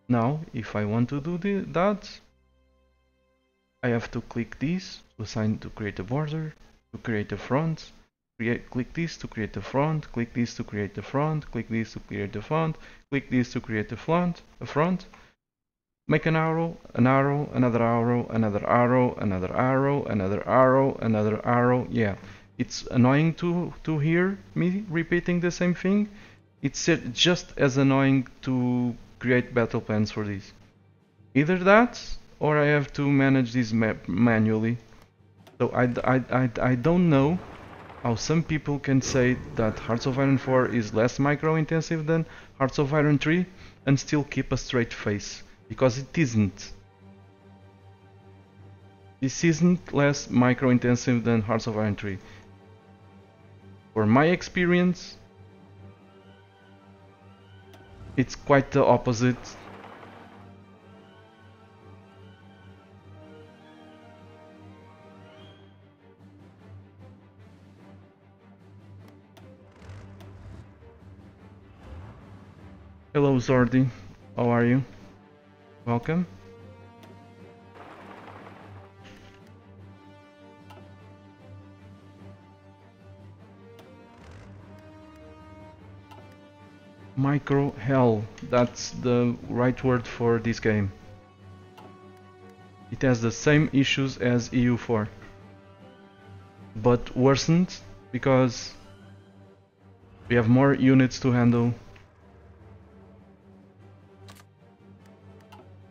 Now, if I want to do that, I have to click this to assign to create a border, to create a front, click this to create a front, click this to create a front, click this to create a front, click this to create a front, make an arrow, another arrow, another arrow, another arrow, another arrow, another arrow. Yeah, it's annoying to hear me repeating the same thing. It's just as annoying to create battle plans for this. Either that, or I have to manage this map manually. So I don't know how some people can say that Hearts of Iron 4 is less micro intensive than Hearts of Iron 3 and still keep a straight face, because it isn't. This isn't less micro intensive than Hearts of Iron 3. For my experience, it's quite the opposite. Hello Zordi, how are you? Welcome. Micro hell, that's the right word for this game. It has the same issues as EU4, but worsened because we have more units to handle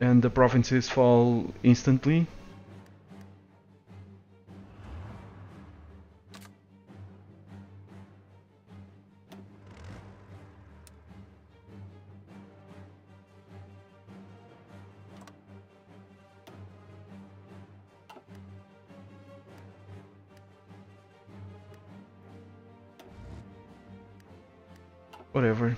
and the provinces fall instantly. Whatever.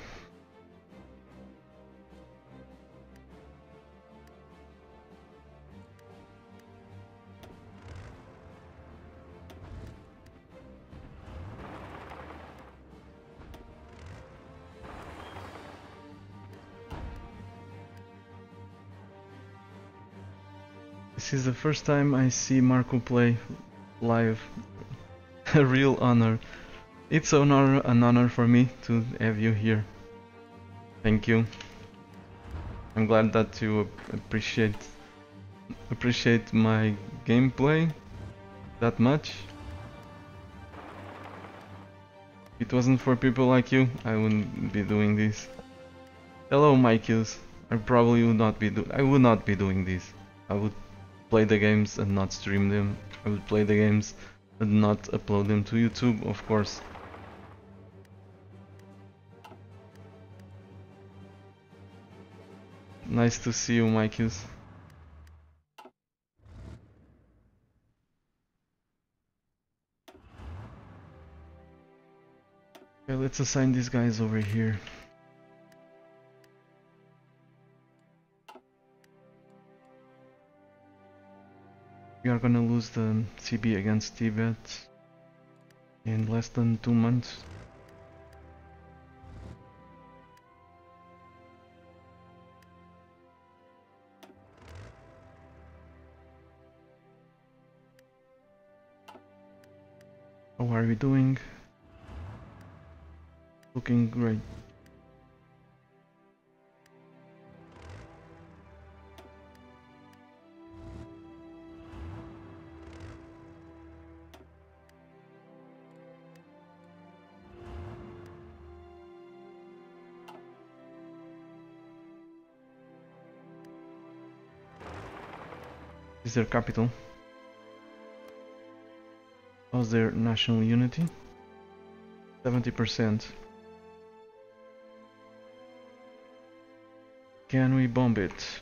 This is the first time I see Marco play live. A real honor. It's an honor for me to have you here. Thank you. I'm glad that you appreciate my gameplay that much. If it wasn't for people like you, I wouldn't be doing this. Hello, Mikeus. I probably would not be doing this. I would play the games and not stream them. I would play the games and not upload them to YouTube, of course. Nice to see you, Mikeus. Okay, let's assign these guys over here. We are gonna lose the CB against Tibet in less than 2 months. How are we doing? Looking great. Is their capital? How's their national unity? 70%. Can we bomb it?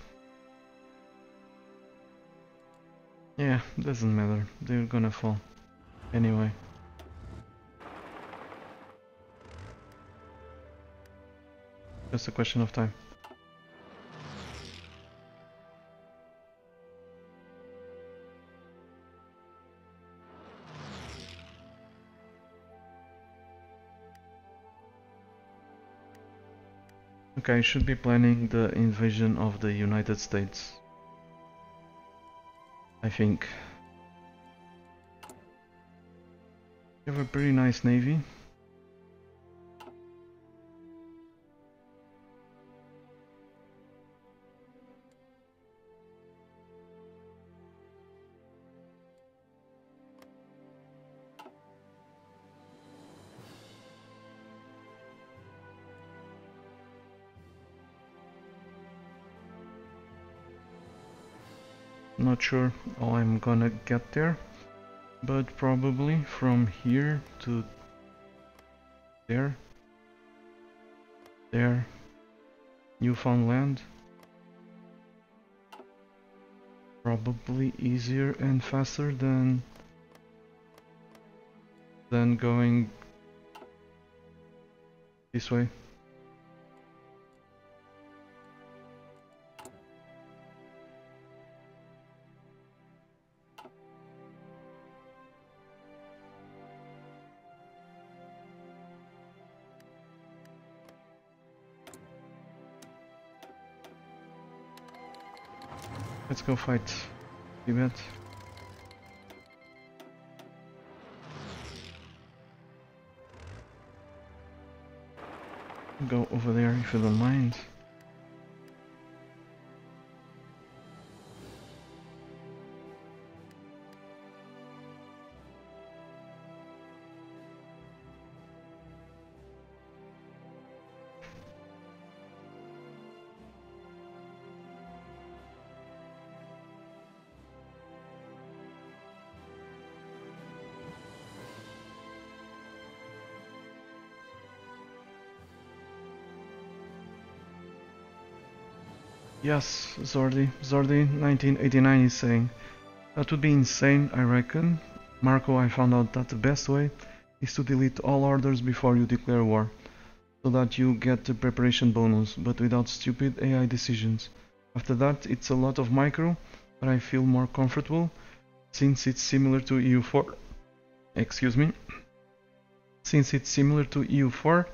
Yeah, doesn't matter. They're gonna fall. Anyway. Just a question of time. Okay, I should be planning the invasion of the United States. I think. You have a pretty nice navy. Not sure how I'm gonna get there, but probably from here to there, Newfoundland. Probably easier and faster than going this way. Let's go fight Tibet. Go over there if you don't mind. Yes, Zordi 1989 is saying, that would be insane, I reckon. Marco, I found out that the best way is to delete all orders before you declare war, so that you get the preparation bonus, but without stupid AI decisions. After that, it's a lot of micro, but I feel more comfortable, since it's similar to EU4. Excuse me. Since it's similar to EU4,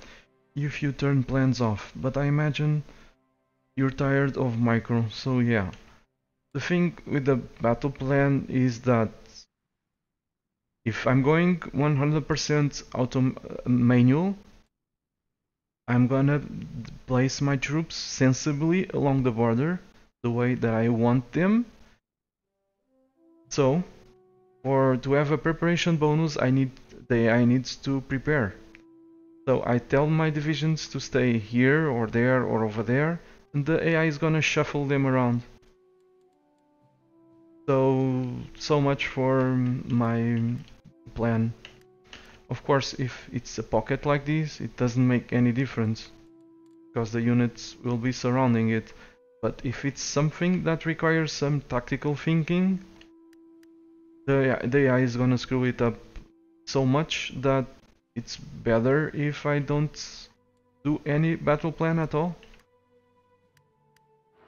if you turn plans off, but I imagine you're tired of micro, so yeah. The thing with the battle plan is that if I'm going 100% manual, I'm gonna place my troops sensibly along the border, the way that I want them. So, to have a preparation bonus, I need to prepare. So I tell my divisions to stay here or there or over there, and the AI is gonna shuffle them around. So much for my plan. Of course, if it's a pocket like this, it doesn't make any difference, because the units will be surrounding it. But if it's something that requires some tactical thinking, the AI is gonna screw it up so much that it's better if I don't do any battle plan at all.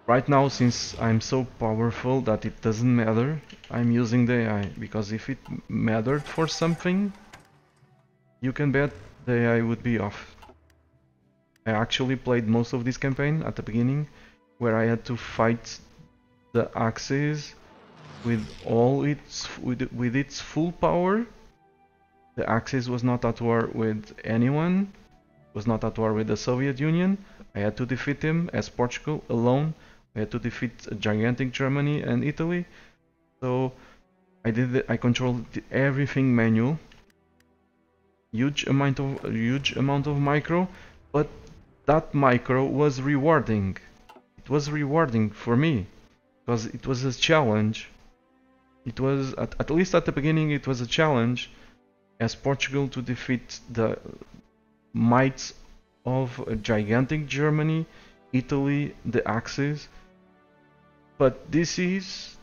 Right now, since I'm so powerful that it doesn't matter, I'm using the AI, because if it mattered for something, you can bet the AI would be off. I actually played most of this campaign at the beginning, where I had to fight the Axis with its full power. The Axis was not at war with anyone, was not at war with the Soviet Union. I had to defeat him as Portugal alone. I had to defeat a gigantic Germany and Italy. So I controlled everything manual. Huge amount of micro, but that micro was rewarding. It was rewarding for me, because it was a challenge. It was, at least at the beginning, it was a challenge as Portugal to defeat the might of a gigantic Germany, Italy, the Axis. But this is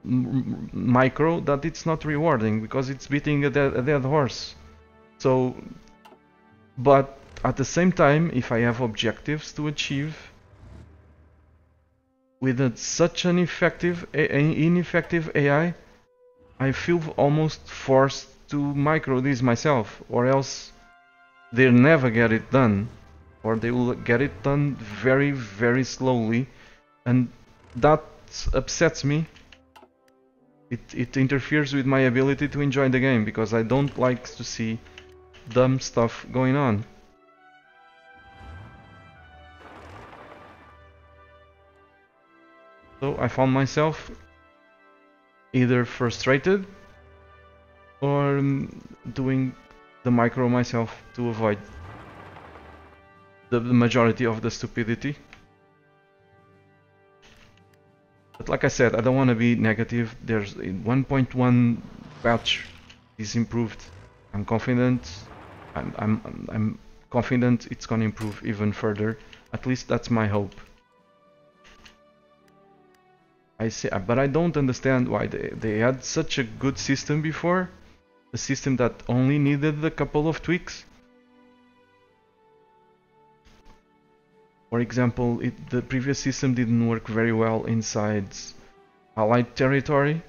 micro that it's not rewarding, because it's beating a dead horse. So, but at the same time, if I have objectives to achieve with such an ineffective AI, I feel almost forced to micro this myself, or else they'll never get it done. or they will get it done very, very slowly, and that upsets me. It interferes with my ability to enjoy the game, because I don't like to see dumb stuff going on. So I found myself either frustrated or doing the micro myself to avoid the majority of the stupidity. But like I said, I don't want to be negative. There's 1.1 patch is improved. I'm confident. I'm confident it's gonna improve even further. At least that's my hope. I see, but I don't understand why they had such a good system before. A system that only needed a couple of tweaks. For example, the previous system didn't work very well inside Allied territory,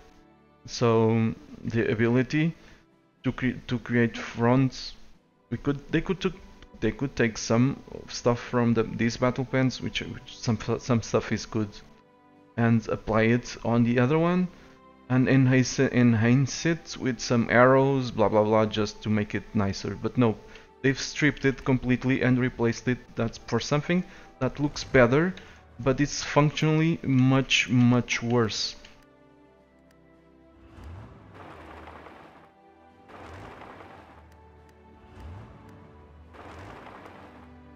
so the ability to create fronts, they could take some stuff from these battle plans, which some stuff is good, and apply it on the other one, and enhance it with some arrows, blah blah blah, just to make it nicer. But no, they've stripped it completely and replaced it. That's for something that looks better, but it's functionally much, much worse.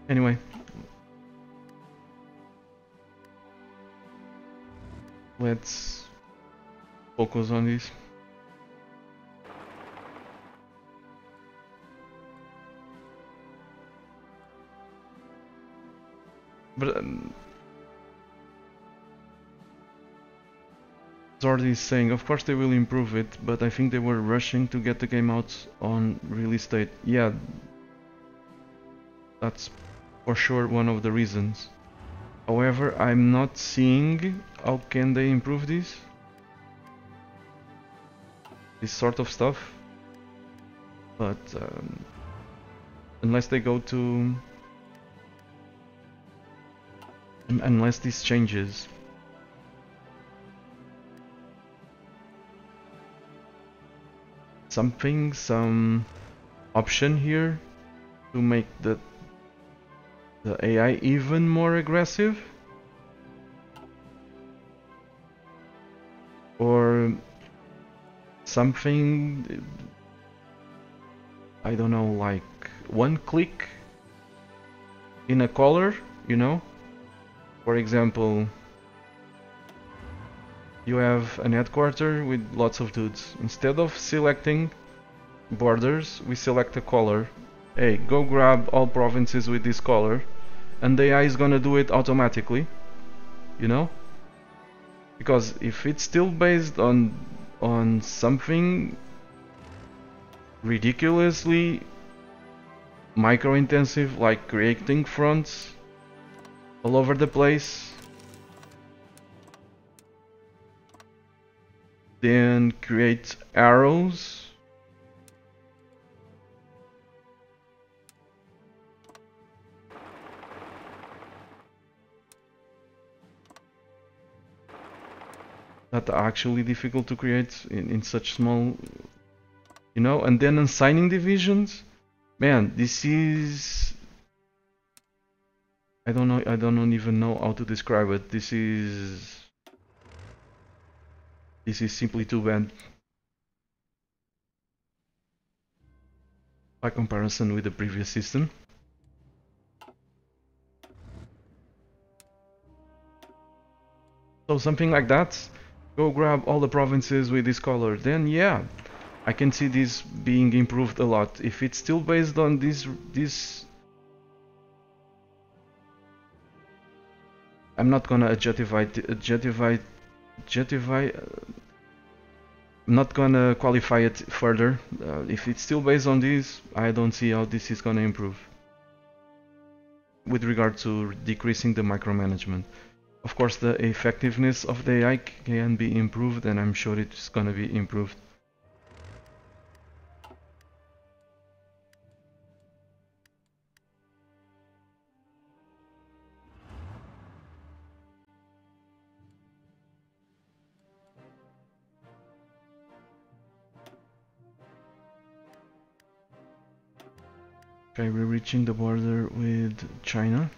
Anyway, let's focus on this. But Zordi is saying, of course they will improve it, but I think they were rushing to get the game out on release date. Yeah, that's for sure one of the reasons. However, I'm not seeing how can they improve this sort of stuff. But unless they go to... unless this changes. Some option here to make the AI even more aggressive, or something, I don't know, like one click in a color, you know? For example, you have an headquarter with lots of dudes. Instead of selecting borders, we select a color. Hey, go grab all provinces with this color, and the AI is gonna do it automatically, you know? Because if it's still based on something ridiculously micro-intensive, like creating fronts all over the place, then create arrows, that are actually difficult to create in such small, you know, and then assigning divisions. Man, this is... I don't even know how to describe it. This is simply too bad by comparison with the previous system. So something like that, go grab all the provinces with this color, then yeah, I can see this being improved a lot. If it's still based on this I'm not gonna I'm not gonna qualify it further. If it's still based on this, I don't see how this is gonna improve with regard to decreasing the micromanagement. Of course, the effectiveness of the AI can be improved, and I'm sure it's gonna be improved. Okay, we're reaching the border with China.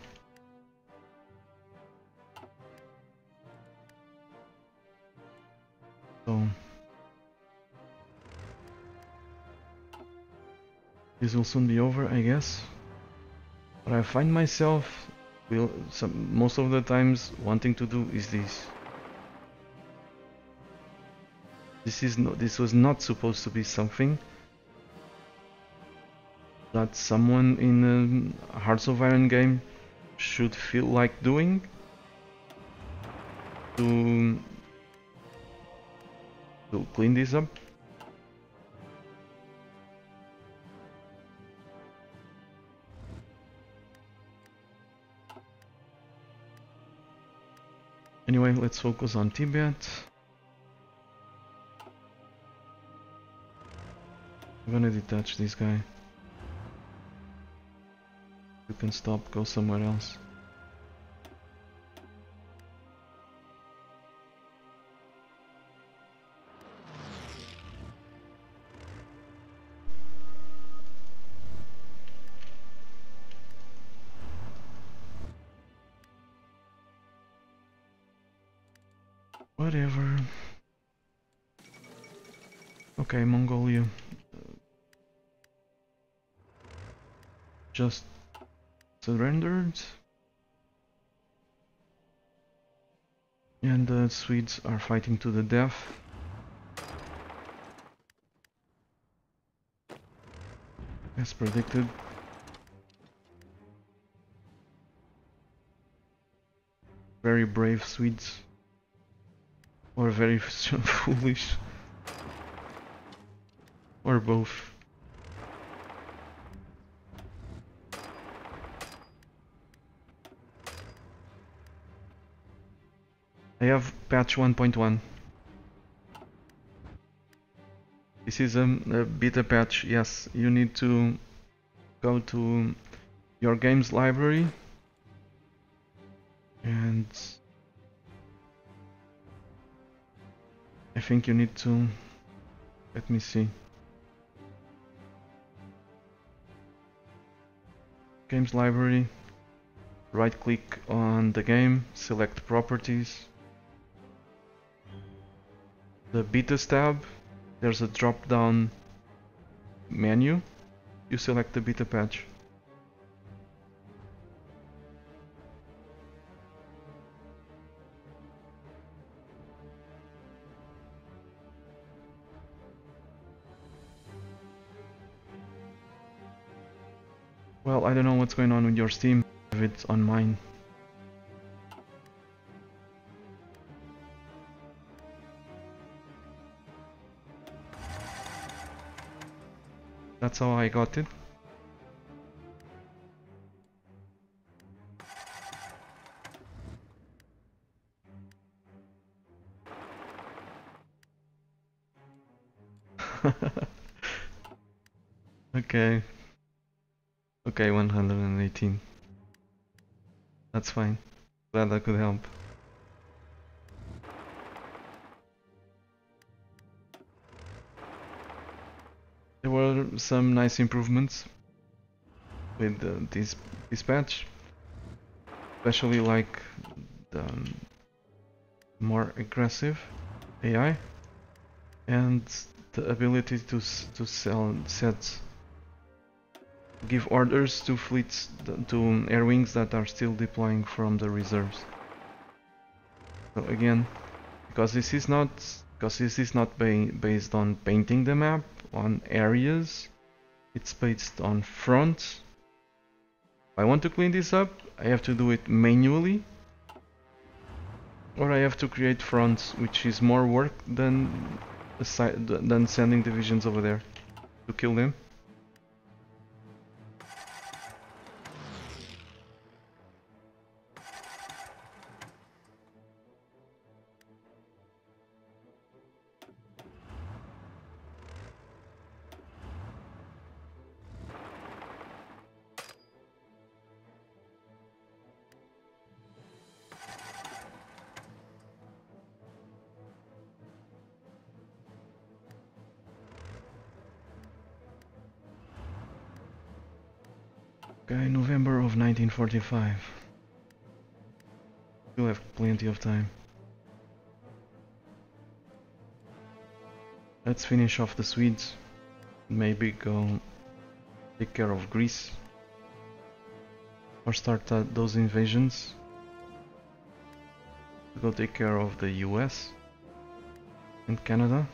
So this will soon be over, I guess. But I find myself most of the times wanting to do is this. This was not supposed to be something that someone in a Hearts of Iron game should feel like doing to clean this up. Anyway, let's focus on Tibet. I'm gonna detach this guy. You can stop, go somewhere else. Whatever. Okay, Mongolia. Just surrendered. And the Swedes are fighting to the death. As predicted. Very brave Swedes. Or very foolish. Or both. I have patch 1.1. This is a beta patch. Yes, you need to go to your games library and I think you need to, let me see, games library, right click on the game, select properties, the betas tab, there's a drop down menu, you select the beta patch. Well, I don't know what's going on with your Steam, if it's on mine. That's how I got it. Okay. Okay, 118. That's fine. Glad I could help. There were some nice improvements with this patch, especially like the more aggressive AI and the ability to give orders to fleets, to air wings that are still deploying from the reserves. So again, because this is not based on painting the map on areas, it's based on fronts. If I want to clean this up, I have to do it manually, or I have to create fronts, which is more work than sending divisions over there to kill them. Okay, November of 1945. Still have plenty of time. Let's finish off the Swedes. Maybe go take care of Greece. Or start those invasions. Go take care of the US and Canada.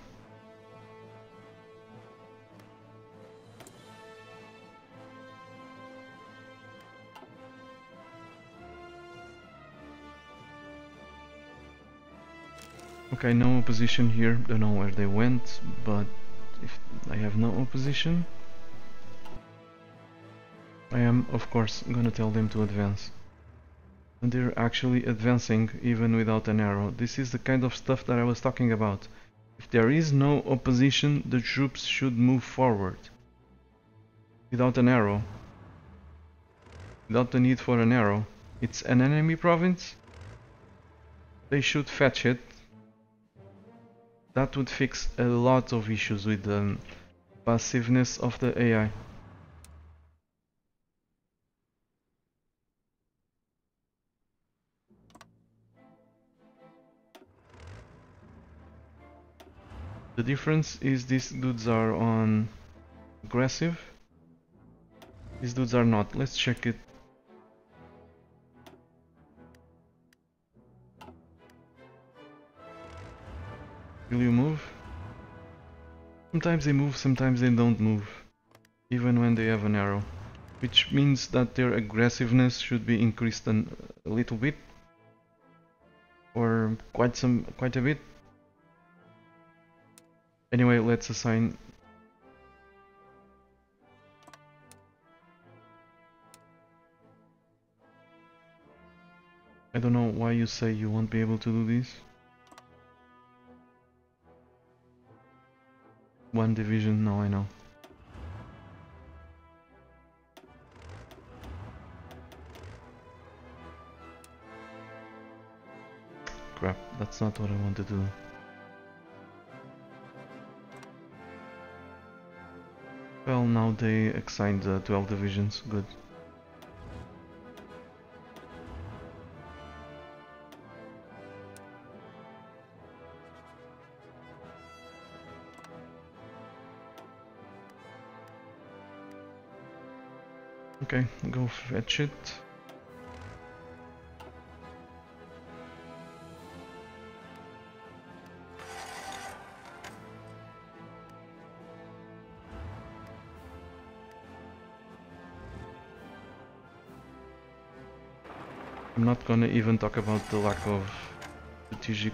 Okay, no opposition here, don't know where they went, but if I have no opposition, I am of course gonna tell them to advance. And they're actually advancing even without an arrow. This is the kind of stuff that I was talking about. If there is no opposition, the troops should move forward. Without an arrow. Without the need for an arrow. It's an enemy province. They should fetch it. That would fix a lot of issues with the passiveness of the AI. The difference is these dudes are on aggressive. These dudes are not. Let's check it. Will you move? Sometimes they move, sometimes they don't move. Even when they have an arrow. Which means that their aggressiveness should be increased a little bit. Or quite a bit. Anyway, let's assign. I don't know why you say you won't be able to do this. One division, no, I know. Crap, that's not what I wanted to do. Well, now they assigned 12 divisions, good. Okay, go fetch it. I'm not gonna even talk about the lack of strategic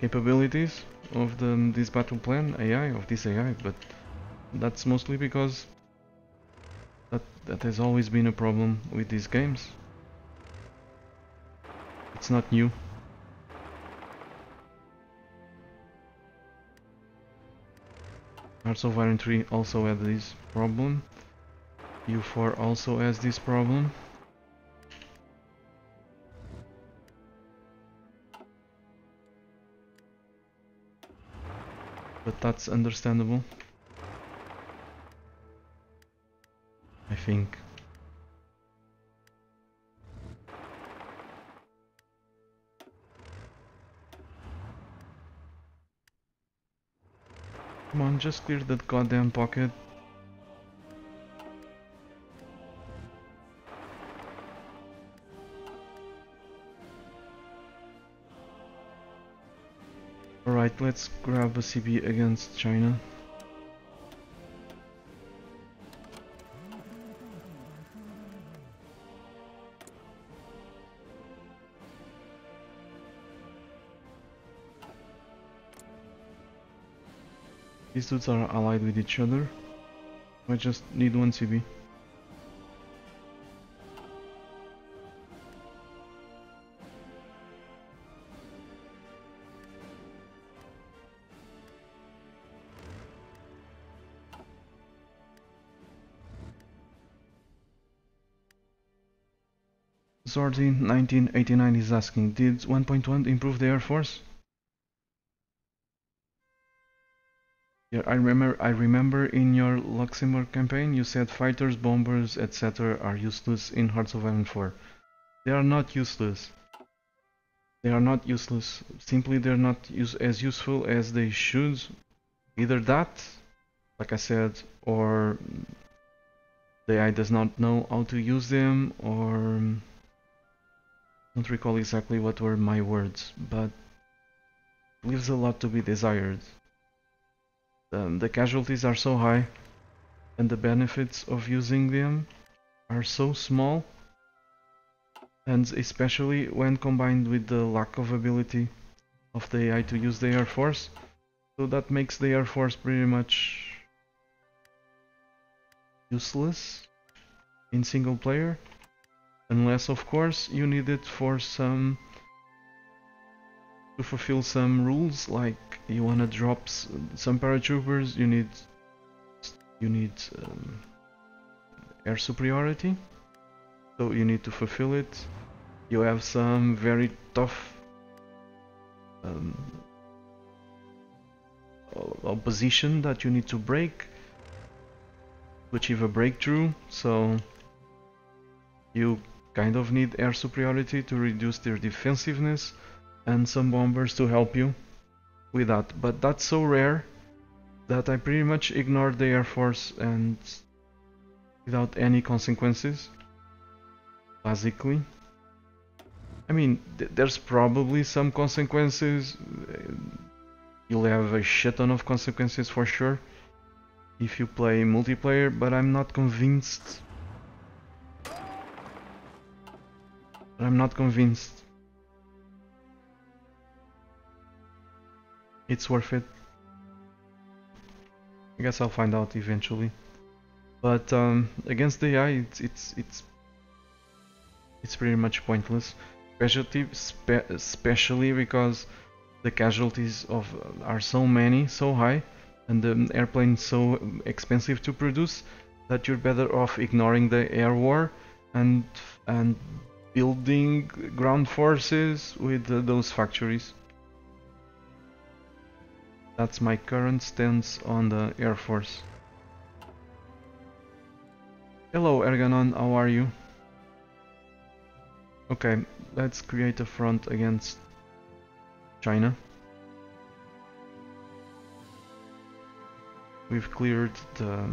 capabilities of this battle plan of this AI, but that's mostly because that has always been a problem with these games. It's not new. Hearts of Iron 3 also had this problem. U4 also has this problem. But that's understandable, I think. Come on, just clear that goddamn pocket. Alright, let's grab a CB against China. These dudes are allied with each other. I just need one CB. Zordi 1989 is asking, did 1.1 improve the Air Force? Yeah, I remember in your Luxembourg campaign you said fighters, bombers, etc. are useless in Hearts of Iron 4. They are not useless. They are not useless. Simply they're not as useful as they should. Either that, like I said, or the AI does not know how to use them, or don't recall exactly what were my words, but leaves a lot to be desired. The casualties are so high, and the benefits of using them are so small, and especially when combined with the lack of ability of the AI to use the Air Force, so that makes the Air Force pretty much useless in single player, unless of course you need it for some to fulfill some rules, like you wanna drop some paratroopers, you need air superiority, so you need to fulfill it. You have some very tough opposition that you need to break to achieve a breakthrough, so you kind of need air superiority to reduce their defensiveness, and some bombers to help you with that. But that's so rare that I pretty much ignored the Air Force and without any consequences, basically. I mean, there's probably some consequences. You'll have a shit ton of consequences for sure if you play multiplayer, but I'm not convinced. It's worth it. I guess I'll find out eventually. But against the AI, it's pretty much pointless, especially because the casualties are so many, so high, and the airplane so expensive to produce that you're better off ignoring the air war and building ground forces with those factories. That's my current stance on the Air Force. Hello Erganon, how are you? Okay, let's create a front against China. We've cleared the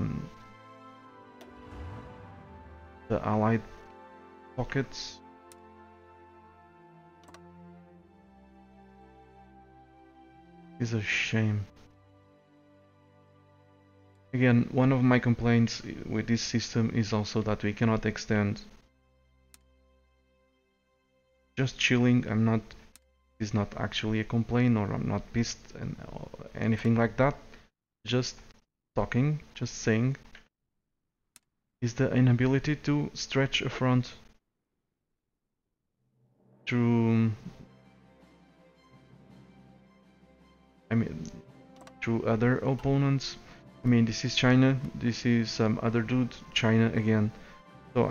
allied pockets. It's a shame. Again, one of my complaints with this system is also that we cannot extend. Just chilling, is not actually a complaint, or I'm not pissed and anything like that. Just talking, just saying, is the inability to stretch a front through, through other opponents. I mean, this is China, this is some other dude, China again. So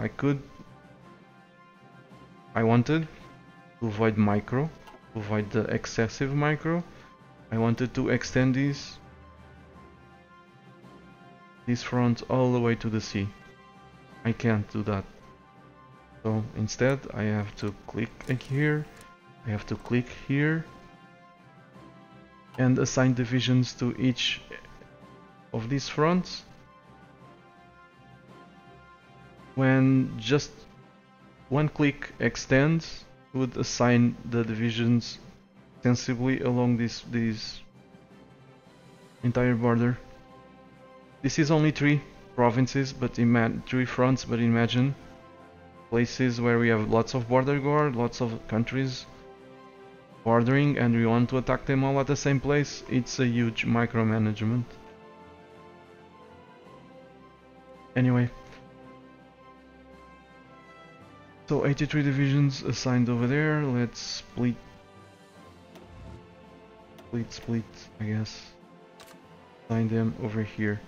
I wanted to avoid micro, to avoid the excessive micro. I wanted to extend this front all the way to the sea. I can't do that. So instead I have to click here, I have to click here, and assign divisions to each of these fronts. When just one click extends, would assign the divisions sensibly along this entire border. This is only 3 provinces, but 3 fronts, but imagine places where we have lots of border guard, lots of countries bordering, and we want to attack them all at the same place. It's a huge micromanagement. Anyway, so 83 divisions assigned over there. Let's split, I guess. Assign them over here.